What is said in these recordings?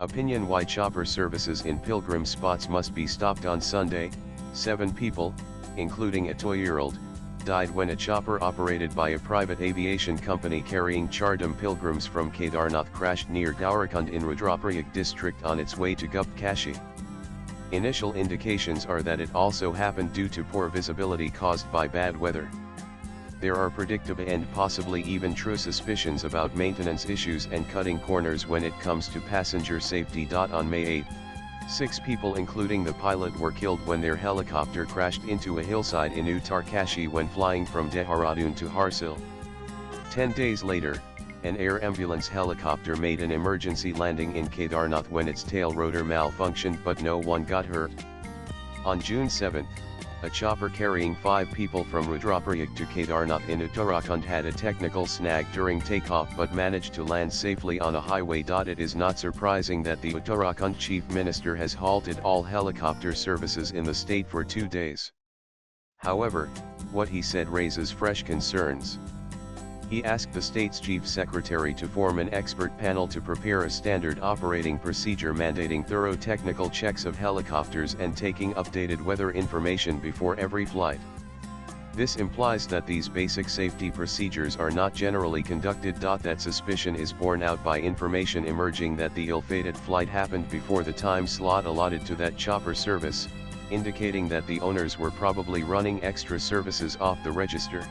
Opinion: why chopper services in Pilgrim spots must be stopped on Sunday. 7 people, including a 2-year-old, died when a chopper operated by a private aviation company carrying Chardham pilgrims from Kedarnath crashed near Gaurikund in Rudraprayag district on its way to Gupt Kashi. Initial indications are that it also happened due to poor visibility caused by bad weather. There are predictable and possibly even true suspicions about maintenance issues and cutting corners when it comes to passenger safety. On May 8, 6 people including the pilot were killed when their helicopter crashed into a hillside in Uttarkashi when flying from Dehradun to Harsil. 10 days later, an air ambulance helicopter made an emergency landing in Kedarnath when its tail rotor malfunctioned but no one got hurt. On June 7, a chopper carrying 5 people from Rudraprayag to Kedarnath in Uttarakhand had a technical snag during takeoff but managed to land safely on a highway. It is not surprising that the Uttarakhand Chief Minister has halted all helicopter services in the state for 2 days. However, what he said raises fresh concerns. He asked the state's chief secretary to form an expert panel to prepare a standard operating procedure mandating thorough technical checks of helicopters and taking updated weather information before every flight. This implies that these basic safety procedures are not generally conducted. That suspicion is borne out by information emerging that the ill-fated flight happened before the time slot allotted to that chopper service, indicating that the owners were probably running extra services off the register.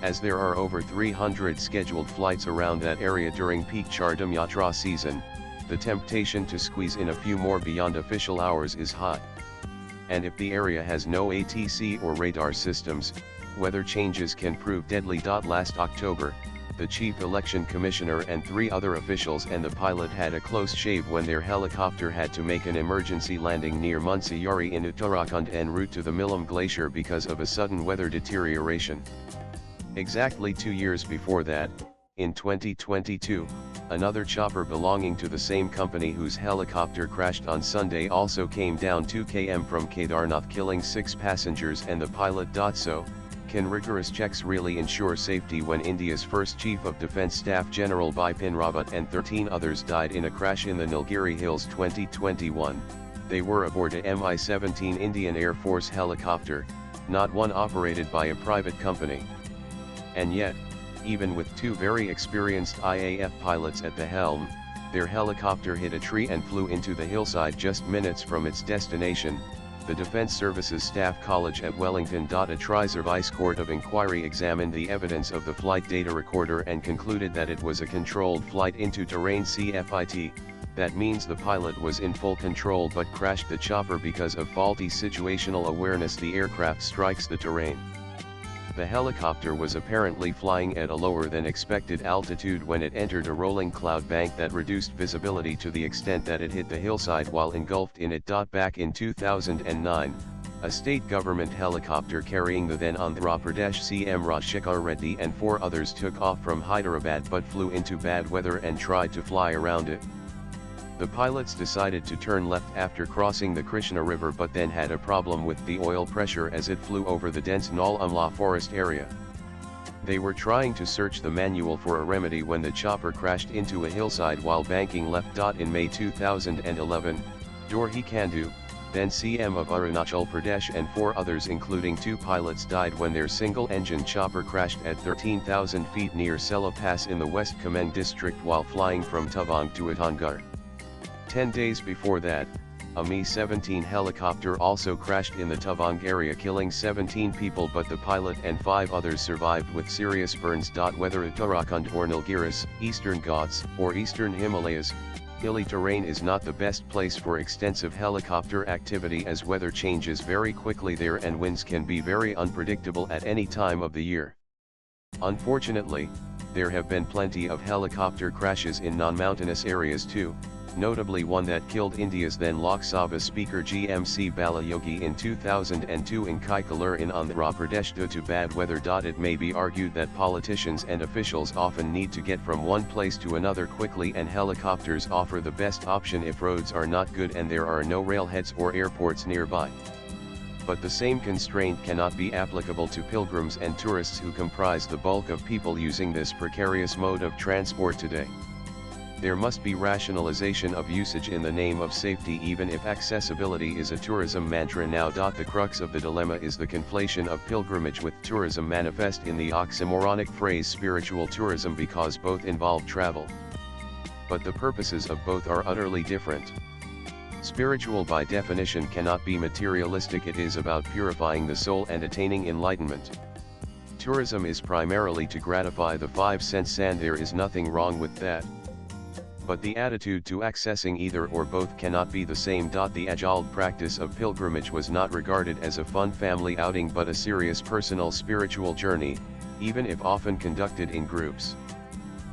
As there are over 300 scheduled flights around that area during peak Chardham Yatra season, the temptation to squeeze in a few more beyond official hours is high. And if the area has no ATC or radar systems, weather changes can prove deadly. Last October, the Chief Election Commissioner and 3 other officials and the pilot had a close shave when their helicopter had to make an emergency landing near Munsiyari in Uttarakhand en route to the Milam Glacier because of a sudden weather deterioration. Exactly 2 years before that, in 2022, another chopper belonging to the same company whose helicopter crashed on Sunday also came down 2 km from Kedarnath, killing 6 passengers and the pilot. So, can rigorous checks really ensure safety when India's first Chief of Defence Staff General Bipin Rawat and 13 others died in a crash in the Nilgiri Hills 2021? They were aboard a Mi-17 Indian Air Force helicopter, not one operated by a private company. And yet, even with 2 very experienced IAF pilots at the helm, their helicopter hit a tree and flew into the hillside just minutes from its destination. The Defence Services Staff College at Wellington. A tri-service court of inquiry examined the evidence of the flight data recorder and concluded that it was a controlled flight into terrain CFIT. That means the pilot was in full control but crashed the chopper because of faulty situational awareness. The aircraft strikes the terrain. The helicopter was apparently flying at a lower than expected altitude when it entered a rolling cloud bank that reduced visibility to the extent that it hit the hillside while engulfed in it. Back in 2009, a state government helicopter carrying the then Andhra Pradesh CM Rajshekhar Reddy and 4 others took off from Hyderabad but flew into bad weather and tried to fly around it. The pilots decided to turn left after crossing the Krishna River but then had a problem with the oil pressure as it flew over the dense Nal Amla forest area. They were trying to search the manual for a remedy when the chopper crashed into a hillside while banking left. In May 2011, Dorhi Kandhu, then CM of Arunachal Pradesh and 4 others including 2 pilots died when their single-engine chopper crashed at 13,000 feet near Sela Pass in the West Kameng district while flying from Tawang to Atangar. 10 days before that, a Mi-17 helicopter also crashed in the Tawang area killing 17 people but the pilot and 5 others survived with serious burns. Whether Uttarakhand or Nilgiris, Eastern Ghats, or Eastern Himalayas, hilly terrain is not the best place for extensive helicopter activity as weather changes very quickly there and winds can be very unpredictable at any time of the year. Unfortunately, there have been plenty of helicopter crashes in non-mountainous areas too, notably one that killed India's then Lok Sabha Speaker GMC Balayogi in 2002 in Kaikalur in Andhra Pradesh due to bad weather. It may be argued that politicians and officials often need to get from one place to another quickly and helicopters offer the best option if roads are not good and there are no railheads or airports nearby. But the same constraint cannot be applicable to pilgrims and tourists who comprise the bulk of people using this precarious mode of transport today. There must be rationalization of usage in the name of safety, even if accessibility is a tourism mantra now. The crux of the dilemma is the conflation of pilgrimage with tourism, manifest in the oxymoronic phrase spiritual tourism, because both involve travel. But the purposes of both are utterly different. Spiritual by definition cannot be materialistic, it is about purifying the soul and attaining enlightenment. Tourism is primarily to gratify the five senses, and there is nothing wrong with that. But the attitude to accessing either or both cannot be the same. The age-old practice of pilgrimage was not regarded as a fun family outing but a serious personal spiritual journey, even if often conducted in groups.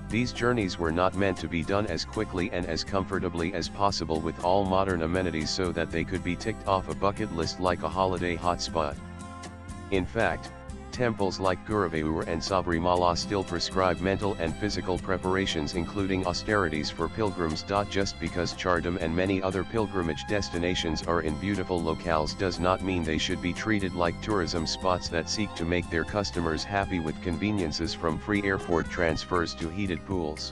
These journeys were not meant to be done as quickly and as comfortably as possible with all modern amenities so that they could be ticked off a bucket list like a holiday hotspot. In fact, temples like Guruvayur and Sabrimala still prescribe mental and physical preparations, including austerities for pilgrims. Just because Chardam and many other pilgrimage destinations are in beautiful locales does not mean they should be treated like tourism spots that seek to make their customers happy with conveniences from free airport transfers to heated pools.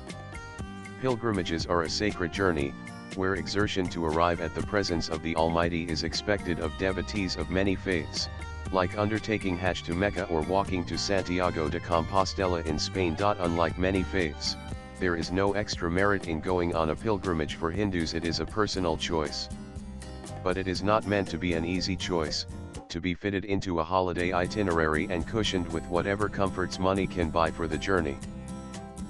Pilgrimages are a sacred journey, where exertion to arrive at the presence of the Almighty is expected of devotees of many faiths, like undertaking Hajj to Mecca or walking to Santiago de Compostela in Spain. Unlike many faiths, there is no extra merit in going on a pilgrimage. For Hindus it is a personal choice. But it is not meant to be an easy choice, to be fitted into a holiday itinerary and cushioned with whatever comforts money can buy for the journey.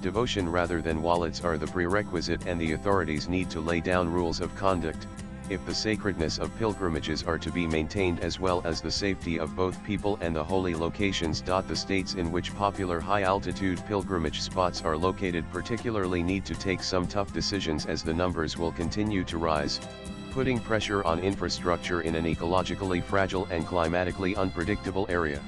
Devotion rather than wallets are the prerequisite, and the authorities need to lay down rules of conduct, if the sacredness of pilgrimages are to be maintained as well as the safety of both people and the holy locations. The states in which popular high-altitude pilgrimage spots are located particularly need to take some tough decisions, as the numbers will continue to rise, putting pressure on infrastructure in an ecologically fragile and climatically unpredictable area.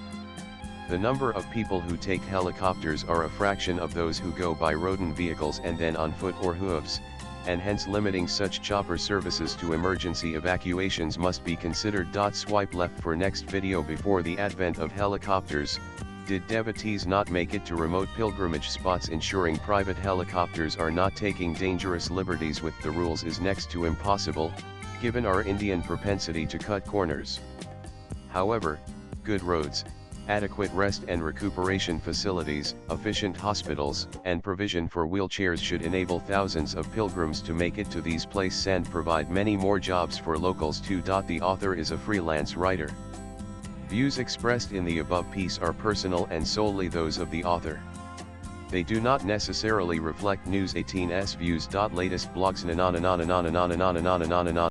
The number of people who take helicopters are a fraction of those who go by rodent vehicles and then on foot or hooves, and hence limiting such chopper services to emergency evacuations must be considered. Swipe left for next video. Before the advent of helicopters, did devotees not make it to remote pilgrimage spots? Ensuring private helicopters are not taking dangerous liberties with the rules is next to impossible, given our Indian propensity to cut corners. However, good roads, adequate rest and recuperation facilities, efficient hospitals, and provision for wheelchairs should enable thousands of pilgrims to make it to these places and provide many more jobs for locals too. The author is a freelance writer. Views expressed in the above piece are personal and solely those of the author. They do not necessarily reflect News 18's views. Latest blogs.